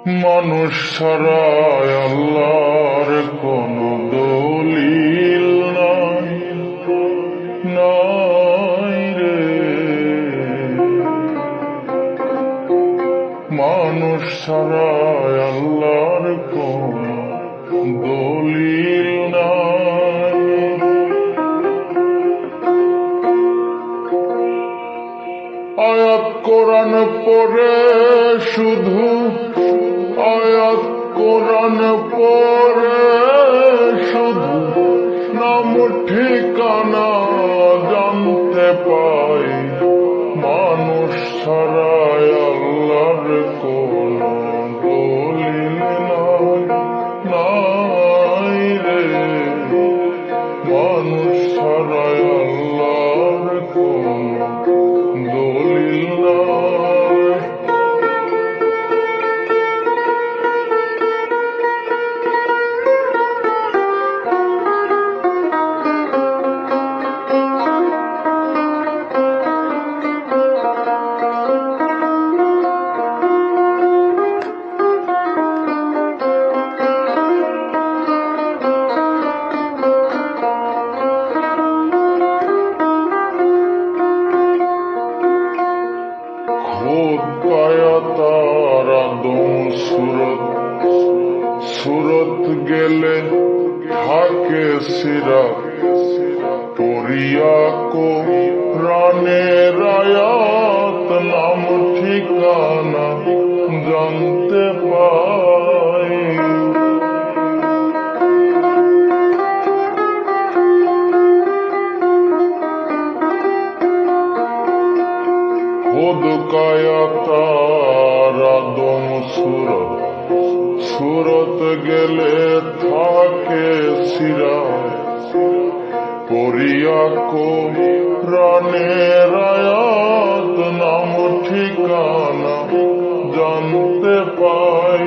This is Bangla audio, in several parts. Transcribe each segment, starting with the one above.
মানুষ ছাড়ায় আল্লাহর কোনো দলিল নাই, নাই রে। মানুষ ছাড়ায় আল্লাহর কোনো দলিল নাই। আয়াত কোরআন পড়ে শুধু, আয়াত কোরআন পড়ে শুধু নাম ঠিকানা জানতে পাই। মানুষ ছাড়ায় আল্লাহর কোনো দলিল নাই, নাই রে। মানুষ ছাড়ায় আল্লাহর কোনো দলিল নাই। সুরত গেলে থাকে সিরাত, পড়িয়া কোরআনের আয়াত নাম ঠিকানা জানতে পাই। খুদ কায়াতার আদম সুরত, সুরত গেলে থাকে সিরাত, পড়িয়া কোরআনের আয়াত নাম ঠিকানা জানতে পাই।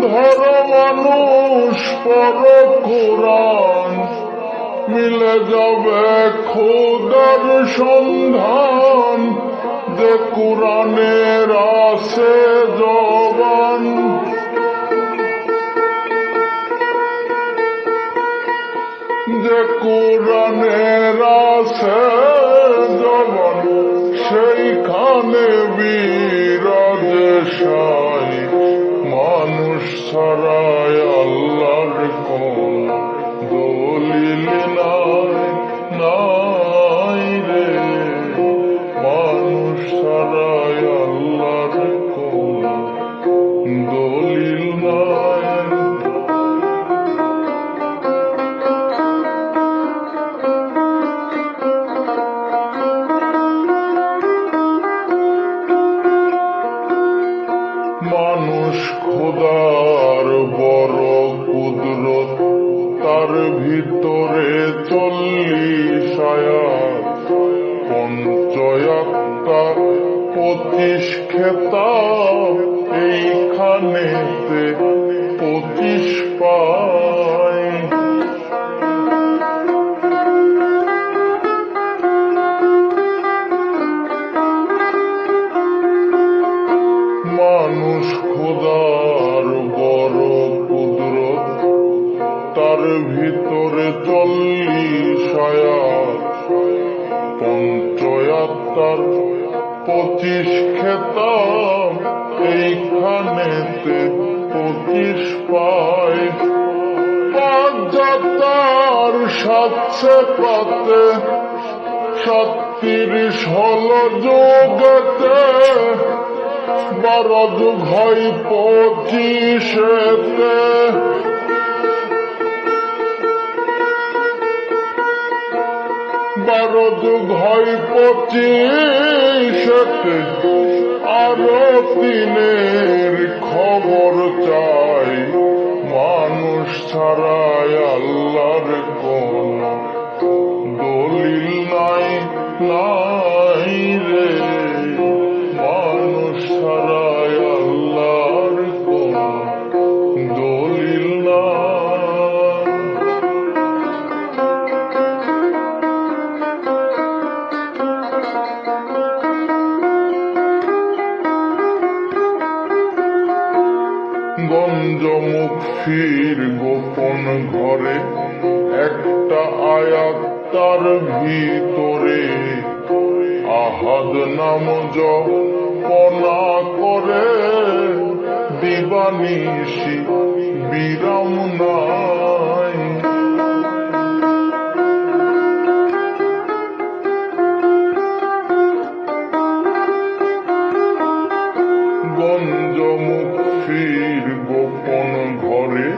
ধর মানুষ পড় কোরআন, মিলে যাবে খোদার সন্ধান। যে কোরআনের আছে জবান, যে কোরআনের আছে জবান, সেইখানে বিরাজে সাই। মানুষ ছাড়ায় আল্লাহর কোনো দলিল নাই, নাই রে। মানুষ ছাড়ায় আল্লাহর কোনো দলিল নাই। মানুষ খোদার বড় কুদরত, তার ভিতরে 40 আয়াত, পঞ্চয়াত্তার 25 খেতাব, এইখানেতে 25 পাই। মানুষ খোদার বড় কুদরত, তার ভিতরে 40 আয়াত, পঞ্চয়াত্তার 25 খেতাব, এইখানেতে 25 পাই। পাঁচজাতার 700 পাতে, 37 হলো যোগেতে, 12 যোগ হয় 25-এতে। 12 যোগ হয় 25-এতে, আরো 3-এর খবর চাই। মানুষ ছাড়ায় আল্লাহর কোনো দলিল নাই, নাই রে। মানুষ ছাড়ায় আল্লাহর কোনো দলিল নাই। গঞ্জ মুখফির গোপন ঘরে একটা আয়াত তার ভিতরে আহাদ নাম জপনা করে দিবানিশি বিরাম নাই। গঞ্জ মুখফির গোপন ঘরে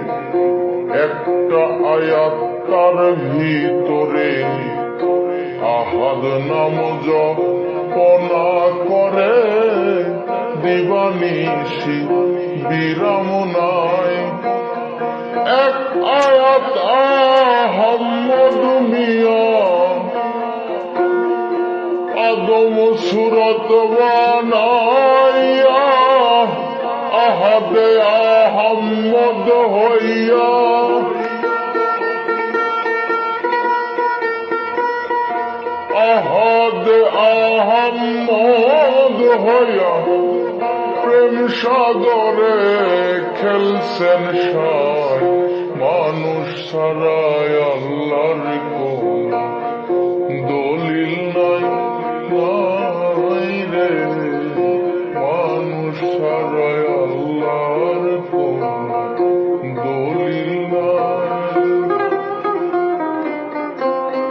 একটা আয়াত তার ভিতরে আহাদ নাম জপনা করে দিবানিশি বিরাম নাই। এক আয়াত আহম্মদ মিয়া আদম সুরত বানাইয়া আহাদে আহম্মদ হইয়া আহাদে আহম্মদ হইয়া প্রেম সাগরে খেলছেন সায় মানুষ ছাড়াই আল্লাহর